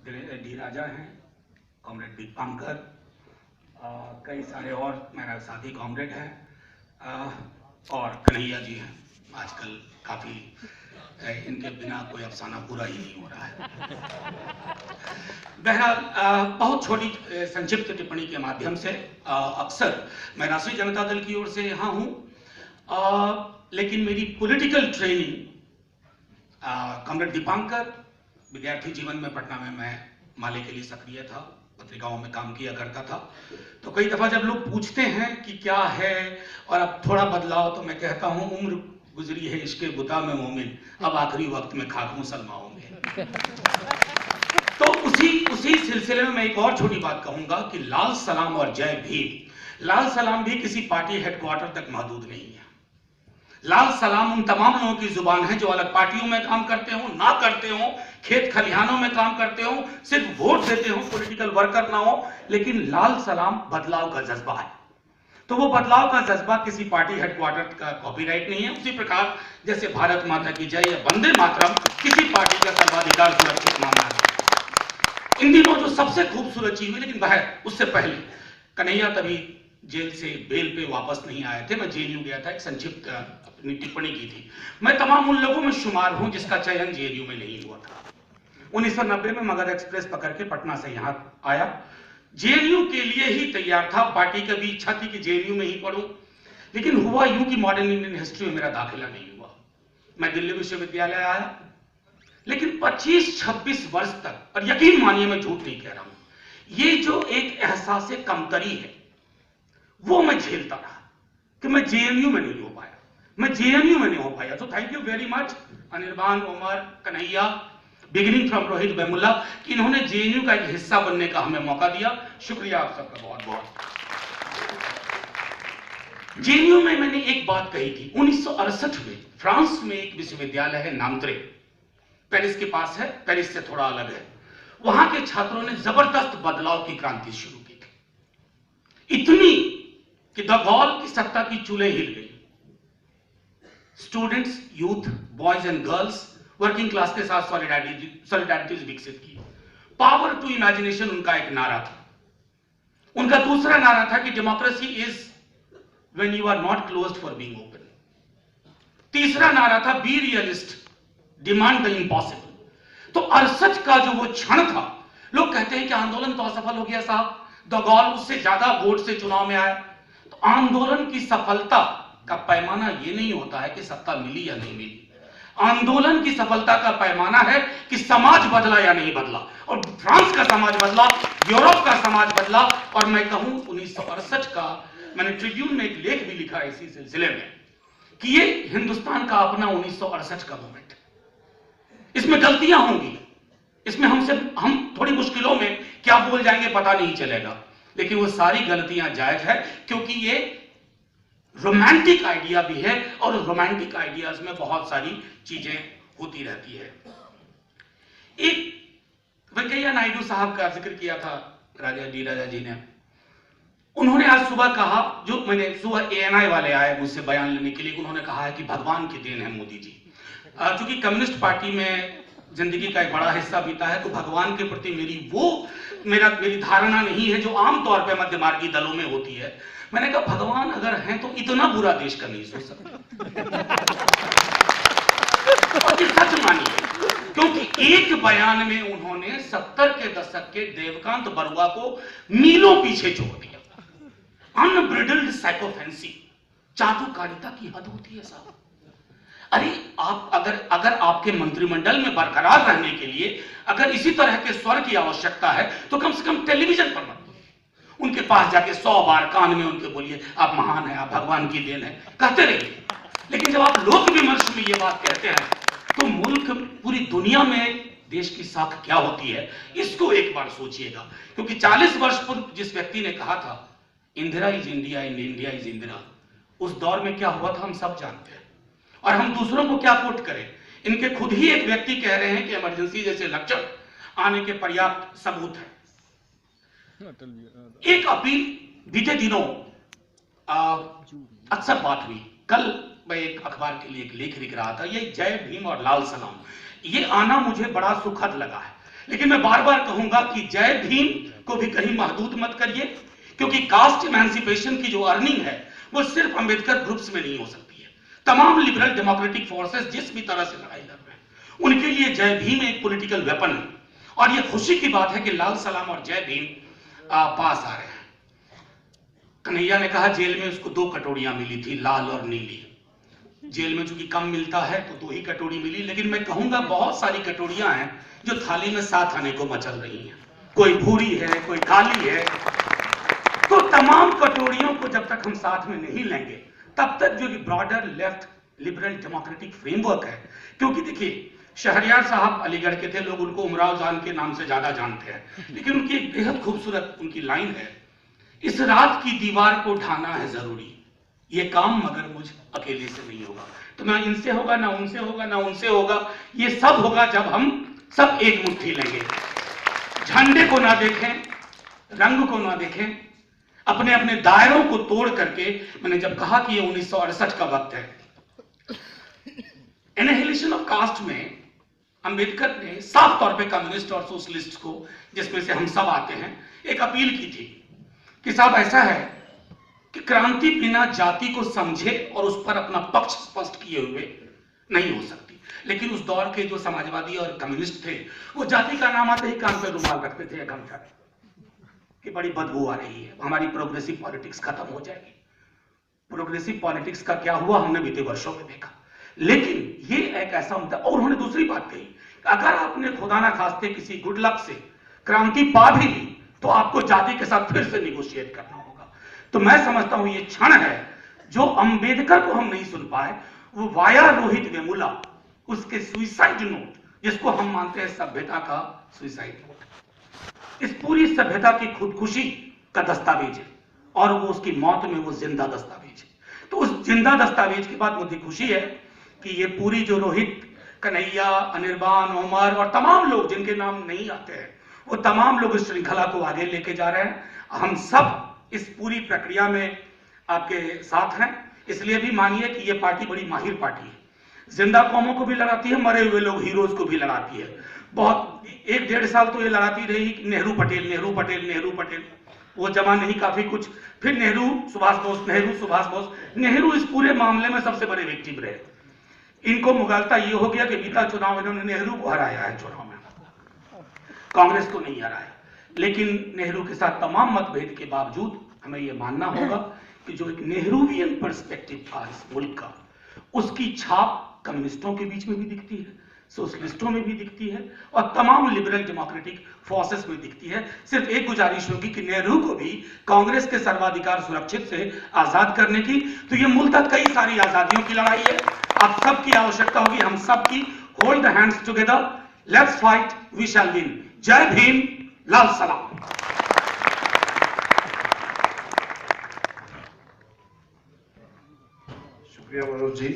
D राजा हैं, comrade Dipankar, कई सारे और मेरा साथी कॉमरेड हैं और कन्हैया जी हैं। आजकल काफ़ी इनके बिना कोई अफसाना पूरा ही नहीं हो रहा है। बहरहाल बहुत छोटी संक्षिप्त टिप्पणी के माध्यम से अक्सर मैं राष्ट्रीय जनता दल की ओर से यहाँ हूँ, लेकिन मेरी पॉलिटिकल ट्रेनिंग कॉमरेड दीपांकर विद्यार्थी जीवन में पटना में मैं माले के लिए सक्रिय था, पत्रिकाओं में काम किया करता था। तो कई दफा जब लोग पूछते हैं कि क्या है और अब थोड़ा बदलाव, तो मैं कहता हूँ उम्र गुजरी है इसके बुता में मोमिन, अब आखिरी वक्त में खाक मुसलमान होंगे। तो उसी सिलसिले में मैं एक और छोटी बात कहूंगा कि लाल सलाम और जय भीम, लाल सलाम भी किसी पार्टी हेडक्वार्टर तक महदूद नहीं है। लाल सलाम उन तमाम लोगों की जुबान है जो अलग पार्टियों में काम करते हो, ना करते हो, खेत खलिहानों में काम करते हो, सिर्फ वोट देते हो, पॉलिटिकल वर्कर ना हो, लेकिन लाल सलाम बदलाव का जज्बा है। तो वो बदलाव का जज्बा किसी पार्टी हेडक्वार्टर का कॉपीराइट नहीं है। उसी प्रकार जैसे भारत माता की जय या वंदे मातरम किसी पार्टी का सर्वाधिकार सुरक्षित मामला है। इन दिनों जो सबसे खूबसूरत चीज हुई, लेकिन वह उससे पहले कन्हैया तभी जेल से बेल पे वापस नहीं आए थे, मैं जेएनयू गया था, एक संक्षिप्त अपनी टिप्पणी की थी। मैं तमाम उन लोगों में शुमार हूं जिसका चयन जेएनयू में नहीं हुआ था। 1990 में मगध एक्सप्रेस पकड़ के पटना से यहां आया, जेएनयू के लिए ही तैयार था। पार्टी की भी इच्छा थी कि जेएनयू में ही पढ़ूं, लेकिन हुआ यूं कि मॉडर्न इंडियन हिस्ट्री में मेरा दाखिला नहीं हुआ। मैं दिल्ली विश्वविद्यालय आया, लेकिन 25-26 वर्ष तक, और यकीन मानिए मैं झूठ नहीं कह रहा हूं, ये जो एक एहसास कमतरी है वो मैं झेलता रहा कि मैं जेएनयू में नहीं हो पाया, मैं जेएनयू में नहीं हो पाया। तो thank you very much Anirban, Umar, Kanhaiya, beginning from Rohit Vemula, कि इन्होंने जेएनयू का एक हिस्सा बनने का हमें मौका दिया। शुक्रिया आप सबका बहुत बहुत। जेएनयू में मैंने एक बात कही थी 1968 में। फ्रांस में एक विश्वविद्यालय है नामत्रे, पेरिस के पास है, पेरिस से थोड़ा अलग है। वहां के छात्रों ने जबरदस्त बदलाव की क्रांति शुरू की थी, इतनी कि द गॉल की सत्ता की चूल्हे हिल गई। Students, youth, boys and girls, working class के साथ सॉलिडारिटीज विकसित की। पावर टू इमेजिनेशन उनका एक नारा था। उनका दूसरा नारा था कि democracy is when you are not closed for being open. तीसरा नारा था be realist, demand the impossible. तो 68 का जो वो क्षण था, लोग कहते हैं कि आंदोलन तो असफल हो गया साहब, द गॉल उससे ज्यादा वोट से चुनाव में आया। तो आंदोलन की सफलता का पैमाना ये नहीं होता है कि सत्ता मिली या नहीं मिली। आंदोलन की सफलता का पैमाना है कि समाज बदला या नहीं बदला। और फ्रांस का समाज बदला, यूरोप का समाज बदला। और मैं कहूं 1968 का, मैंने ट्रिब्यून में एक लेख भी लिखा इसी सिलसिले में, कि ये हिंदुस्तान का अपना 1968 का मोमेंट। इसमें गलतियां होंगी, इसमें हम थोड़ी मुश्किलों में क्या बोल जाएंगे पता नहीं चलेगा, लेकिन वो सारी गलतियां जायज है, क्योंकि ये रोमांटिक आइडिया भी है और रोमांटिक आइडियाज में बहुत सारी चीजें होती रहती है। एक वेंकैया नायडू साहब का जिक्र किया था डी राजा जी ने। उन्होंने आज सुबह कहा, जो मैंने सुबह एएनआई वाले आए मुझसे बयान लेने के लिए, उन्होंने कहा है कि भगवान की देन है मोदी जी। चूंकि कम्युनिस्ट पार्टी में जिंदगी का एक बड़ा हिस्सा बीता है, तो भगवान के प्रति मेरी धारणा नहीं है जो आमतौर पर मध्यमार्गी दलों में होती है। मैंने कहा भगवान अगर हैं तो इतना बुरा देश का नहीं सोच सकता। और ये सच मानिए, क्योंकि एक बयान में उन्होंने 70 के दशक के देवकांत बरुआ को मीलों पीछे छोड़ दिया। अनब्रिडल्ड साइकोफेंसी, चाटुकारिता की हद होती है साहब। अरे आप अगर आपके मंत्रिमंडल में बरकरार रहने के लिए अगर इसी तरह के स्वर की आवश्यकता है, तो कम से कम टेलीविजन पर मत बोलिए। उनके पास जाके 100 बार कान में उनके बोलिए आप महान हैं, आप भगवान की देन है, कहते रहिए। लेकिन जब आप लोक विमर्श में ये बात कहते हैं, तो मुल्क, पूरी दुनिया में देश की साख क्या होती है, इसको एक बार सोचिएगा। क्योंकि 40 वर्ष पूर्व जिस व्यक्ति ने कहा था Indira is India and India is Indira, उस दौर में क्या हुआ था हम सब जानते हैं। और हम दूसरों को क्या कोट करें, इनके खुद ही एक व्यक्ति कह रहे हैं कि इमरजेंसी जैसे लक्षण आने के पर्याप्त सबूत है। एक अपील बीते दिनों अक्सर बात हुई, कल मैं एक अखबार के लिए एक लेख लिख रहा था, ये जय भीम और लाल सलाम, ये आना मुझे बड़ा सुखद लगा है। लेकिन मैं बार बार कहूंगा कि जय भीम को भी कहीं महदूद मत करिए, क्योंकि कास्ट इमेंसिपेशन की जो अर्निंग है वो सिर्फ अंबेडकर ग्रुप्स में नहीं हो सकती है। तमाम लिबरल डेमोक्रेटिक फोर्सेस जिस भी तरह से लड़ाई लड़ रहे हैं उनके लिए जय भीम एक पॉलिटिकल वेपन है। और ये खुशी की बात है कि लाल सलाम और जय भीम पास आ रहे हैं। कन्हैया ने कहा जेल में उसको 2 कटोरियां मिली थी, लाल और नीली। जेल में चूंकि कम मिलता है तो 2 ही कटोरी मिली, लेकिन मैं कहूंगा बहुत सारी कटोरियां हैं जो थाली में साथ आने को मचल रही हैं। कोई भूरी है, कोई काली है। तो तमाम कटोरियों को जब तक हम साथ में नहीं लेंगे तब तक जो broader left liberal democratic framework है, क्योंकि देखिए शहरयार साहब अलीगढ़ के थे, लोग उनको उमराव जान के नाम से ज्यादा जानते हैं, लेकिन उनकी एक बेहद खूबसूरत उनकी लाइन है, इस रात की दीवार को ढाना है जरूरी, ये काम मगर मुझ अकेले से नहीं होगा। तो ना इनसे होगा, ना उनसे होगा, ना उनसे होगा, ये सब होगा जब हम सब एक मुट्ठी लेंगे। झंडे को ना देखें, रंग को ना देखें, अपने अपने दायरों को तोड़ करके, मैंने जब कहा कि ये 1968 का वक्त है, एनिहिलेशन ऑफ कास्ट में अंबेडकर ने साफ तौर पे कम्युनिस्ट और सोशलिस्ट को, जिसमें से हम सब आते हैं, एक अपील की थी कि साहब ऐसा है कि क्रांति बिना जाति को समझे और उस पर अपना पक्ष स्पष्ट किए हुए नहीं हो सकती। लेकिन उस दौर के जो समाजवादी और कम्युनिस्ट थे वो जाति का नाम आते ही कान पे रुमाल रखते थे, गमछा कि बड़ी बदबू आ रही है, हमारी प्रोग्रेसिव पॉलिटिक्स खत्म हो जाएगी। प्रोग्रेसिव पॉलिटिक्स का क्या हुआ हमने बीते वर्षों में देखा। लेकिन ये एक ऐसा मुद्दा, और उन्होंने दूसरी बात कही, अगर आपने खुदा ना खास्ते किसी गुड लक से क्रांति पा भी ली तो आपको जाति के साथ फिर से निगोशिएट करना होगा। तो मैं समझता हूं ये क्षण है जो अंबेडकर को हम नहीं सुन पाए, वो वाया रोहित वेमुला, उसके सुइसाइड नोट, जिसको हम मानते हैं सभ्यता का सुइसाइड नोट, इस पूरी सभ्यता की खुदकुशी का दस्तावेज है, और वो उसकी मौत में वो जिंदा दस्तावेज है। तो उस जिंदा दस्तावेज के बाद मुझे खुशी है कि ये पूरी जो रोहित, कन्हैया, अनिर्बान, उमर और तमाम लोग जिनके नाम नहीं आते हैं, वो तमाम लोग इस श्रृंखला को आगे लेके जा रहे हैं। हम सब इस पूरी प्रक्रिया में आपके साथ हैं। इसलिए भी मानिए कि ये पार्टी बड़ी माहिर पार्टी है, जिंदा कौमों को भी लड़ाती है, मरे हुए लोग हीरोज को भी लड़ाती है। बहुत 1-1.5 साल तो ये लड़ाती रही नेहरू पटेल, नेहरू पटेल, नेहरू पटेल, वो जमा नहीं काफी कुछ, फिर नेहरू सुभाष बोस, नेहरू सुभाष बोस। नेहरू इस पूरे मामले में सबसे बड़े विक्टिम रहे। इनको मुगालता ये हो गया कि बीता चुनाव इन्होंने नेहरू को हराया है, चुनाव में कांग्रेस को नहीं हराया। लेकिन नेहरू के साथ तमाम मतभेद के बावजूद हमें यह मानना होगा कि जो एक नेहरूवियन पर्सपेक्टिव था इस मुल्क का, उसकी छाप कम्युनिस्टों के बीच में भी दिखती है, सोशलिस्टों में भी दिखती है, और तमाम लिबरल डेमोक्रेटिक फोर्सेस में दिखती है। सिर्फ एक गुजारिश होगी कि नेहरू को भी कांग्रेस के सर्वाधिकार सुरक्षित से आजाद करने की, तो ये मूलतः कई सारी आजादियों की लड़ाई है। आप सबकी आवश्यकता होगी, हम सबकी। Hold the hands together, let's fight, we shall win. जय भीम, लाल सलाम। शुक्रिया मनोज जी।